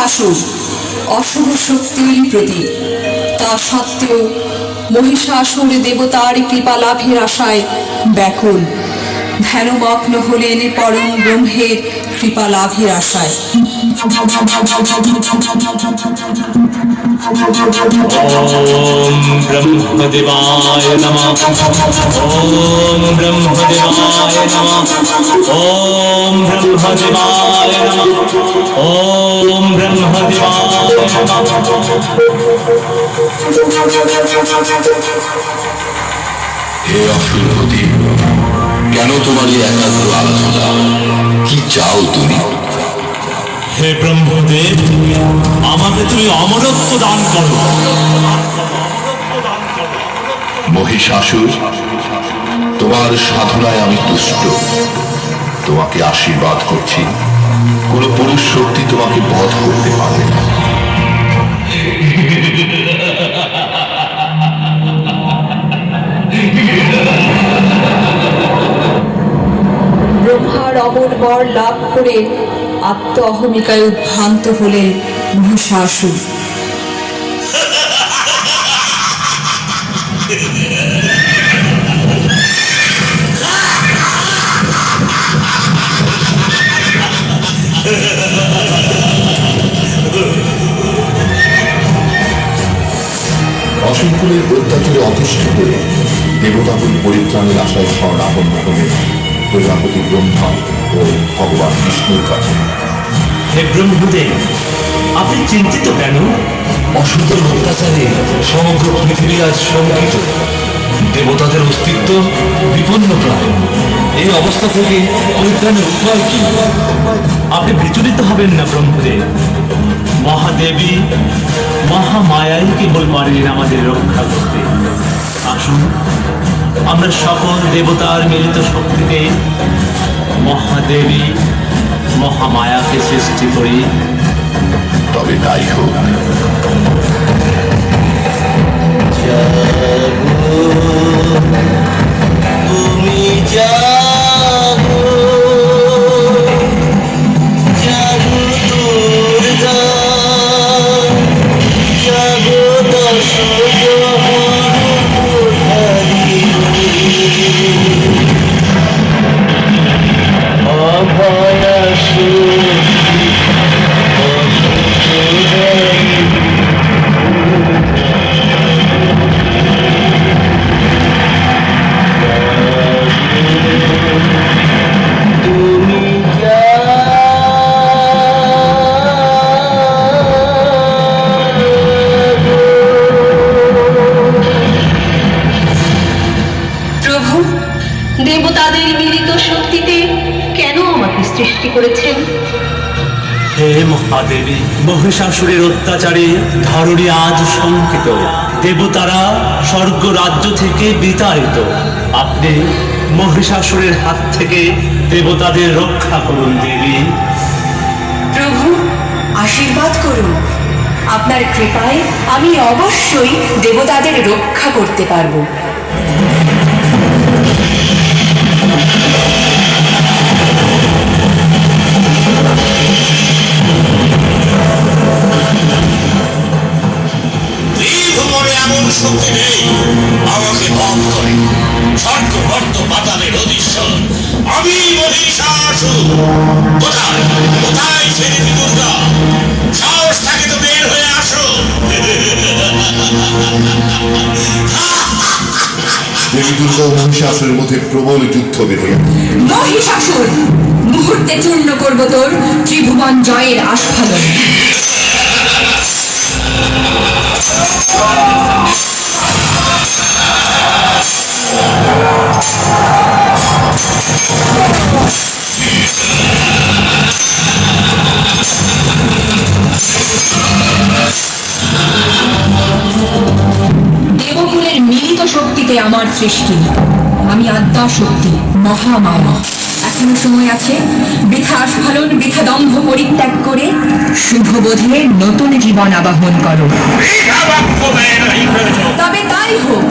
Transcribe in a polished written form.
মহিষাসুর অশুভ শক্তির প্রতীক। তা সত্ত্বেও মহিষাসুর দেবতার কৃপা লাভের আশায় ব্যাকুল, ধ্যানমগ্ন হলেন পরম ব্রহ্মের কৃপা লাভের আশায়। ওম ব্রহ্মদেবায় নমঃ। ওম ব্রহ্মদেবায় নমঃ। ওম ব্রহ্মদেবায় নমঃ। ওম ব্রহ্মদেবায় হে অসুরপতি, কেন তোমার এই একাগ্র আলোচনা? কি চাও তুমি? হে ব্রহ্মদেব, আমাকে তুমি অমরত্ব দান করো। মহিষাসুর, তোমার সাধনায় আমি তুষ্ট। তোমাকে আশীর্বাদ করছি, কোন পুরুষ শক্তি তোমাকে বধ করতে পারবে না। ব্রহ্মার অমর বর লাভ করে আত্ম অহমিকায় উদ্ভ্রান্ত হলেন মহিষাসুর। অসংকুলের অত্যাচারে অতিষ্ঠ করে দেবতাকুল পরিত্রাণের আশায় শরণাপন্ন হলেন প্রজাপতি ব্রহ্মা ও ভগবান বিষ্ণুর কাছে। হে ব্রহ্মদেব, আপনি চিন্তিত কেন? অসুরদের অত্যাচারে সমগ্র পৃথিবী আজ শঙ্কিত। দেবতাদের অস্তিত্ব বিপন্ন প্রায়। এই অবস্থা থেকে পরিত্রাণের উপায় কি? আপনি বিচলিত হবেন না ব্রহ্মদেব। মহাদেবী মহামায়াই কেবল পারেন আমাদের রক্ষা করতে। আসুন, আমরা সকল দেবতার মিলিত শক্তিতে মহাদেবী মহামায়াকে সৃষ্টি করি। তবে তাই হোক। তুমি জাগো, জাগো দুর্গা, জাগো দশ অভয়া দেবতাদের মিলিত শক্তিতে কেন আমাকে সৃষ্টি করেছেন? হে মহাদেবী, মহিষাসুরের অত্যাচারে ধরণী আজ শঙ্কিত। দেবতারা স্বর্গ রাজ্য থেকে বিতাড়িত। আপনি মহিষাসুরের হাত থেকে দেবতাদের রক্ষা করুন দেবী। প্রভু, আশীর্বাদ করুন। আপনার কৃপায় আমি অবশ্যই দেবতাদের রক্ষা করতে পারবো। এমন শক্তি নেই আমাকে বধ করে। স্বর্গ মর্ত পাতালের অধীশ্বর আমি মহিষাসুর। কোথায় কোথায় সে দেবী দুর্গা? সাহস থাকে তো বের হয়ে আসো। দেবী দুর্গা ও মহিষাসুরের মধ্যে প্রবল যুদ্ধ বেঁধে গেল। মহিষাসুর, মুহূর্তে চূর্ণ করব তোর ত্রিভুবন জয়ের আস্ফালন। দেবকুলের মিলিত শক্তিতে আমার সৃষ্টি। আমি আদ্যা শক্তি, মহামায়া। এখনো সময় আছে। বৃথা আস্ফালন, বৃথা দম্ভ পরিত্যাগ করে শুভবোধে নতুন জীবন আবাহন করো। তবে তাই হোক।